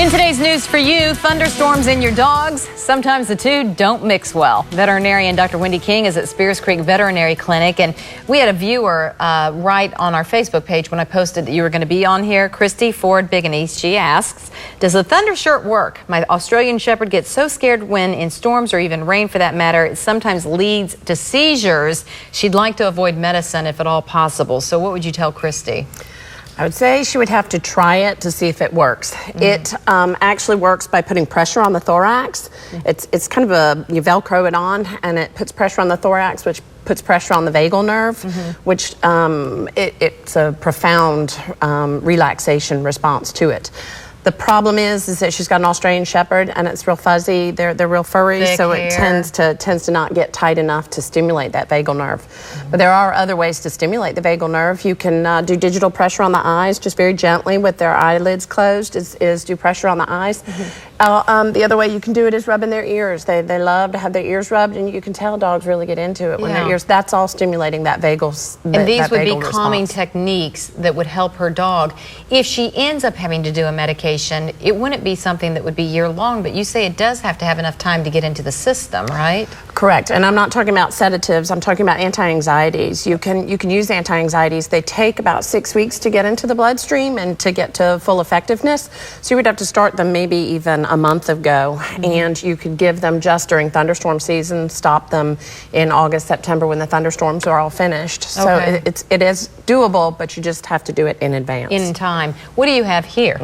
In today's news for you, thunderstorms and your dogs, sometimes the two don't mix well. Veterinarian Dr. Wendy King is at Spears Creek Veterinary Clinic, and we had a viewer write on our Facebook page when I posted that you were going to be on here. Christy Ford Biggany, she asks, does the thunder shirt work? My Australian Shepherd gets so scared when in storms or even rain for that matter, it sometimes leads to seizures. She'd like to avoid medicine if at all possible. So what would you tell Christy? I would say she would have to try it to see if it works. It actually works by putting pressure on the thorax. It's kind of you Velcro it on, and it puts pressure on the thorax, which puts pressure on the vagal nerve, which it's a profound relaxation response to it. The problem is that she's got an Australian Shepherd, and it's real fuzzy. They're real furry, thick so hair. it tends to not get tight enough to stimulate that vagal nerve. But there are other ways to stimulate the vagal nerve. You can do digital pressure on the eyes, just very gently with their eyelids closed. Is do pressure on the eyes. The other way you can do it is rubbing their ears. They love to have their ears rubbed, and you can tell dogs really get into it when their ears. That's all stimulating that vagal. And these would be calming response. techniques that would help her dog. If she ends up having to do a medication, it wouldn't be something that would be year-long, but you say it does have to have enough time to get into the system, right? Correct, and I'm not talking about sedatives, I'm talking about anti-anxieties. You can use anti-anxieties. They take about 6 weeks to get into the bloodstream and to get to full effectiveness. So you would have to start them maybe even a month ago, and you could give them just during thunderstorm season, stop them in August, September when the thunderstorms are all finished. So it is doable, but you just have to do it in advance. In time. What do you have here?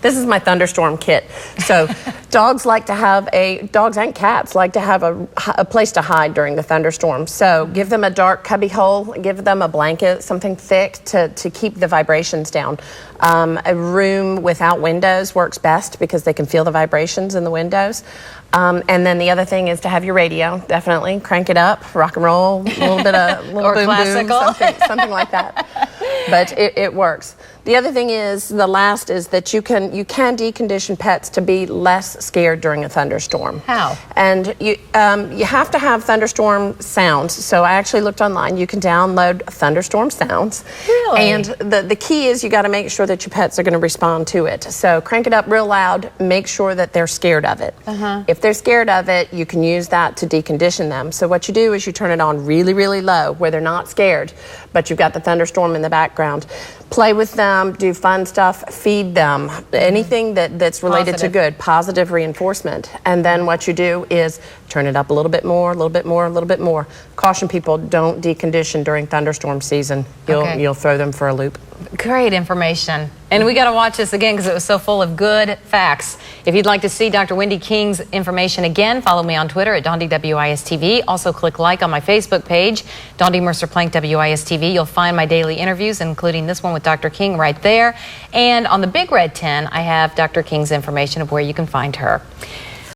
This is my thunderstorm kit. So dogs and cats like to have a place to hide during the thunderstorm. So give them a dark cubby hole, give them a blanket, something thick to keep the vibrations down. A room without windows works best because they can feel the vibrations in the windows. And then the other thing is to have your radio, definitely. Crank it up, rock and roll, a little bit of or boom, classical. boom, something like that. But it works. The other thing is, the last is that you can decondition pets to be less scared during a thunderstorm. How? And you have to have thunderstorm sounds. So I actually looked online. You can download thunderstorm sounds. Really? And the key is you got to make sure that your pets are going to respond to it. So crank it up real loud. Make sure that they're scared of it. If they're scared of it, you can use that to decondition them. So what you do is you turn it on really, really low where they're not scared, but you've got the thunderstorm in the background. Play with them, do fun stuff, feed them, anything that's related to good, positive reinforcement. And then what you do is turn it up a little bit more, a little bit more, a little bit more. Caution people, don't decondition during thunderstorm season. You'll throw them for a loop. Great information. And we got to watch this again because it was so full of good facts. If you'd like to see Dr. Wendy King's information again, follow me on Twitter at Dawndy WISTV. Also click like on my Facebook page, Dawndy Mercer Plank WISTV. You'll find my daily interviews, including this one with Dr. King right there. And on the big red tin, I have Dr. King's information of where you can find her.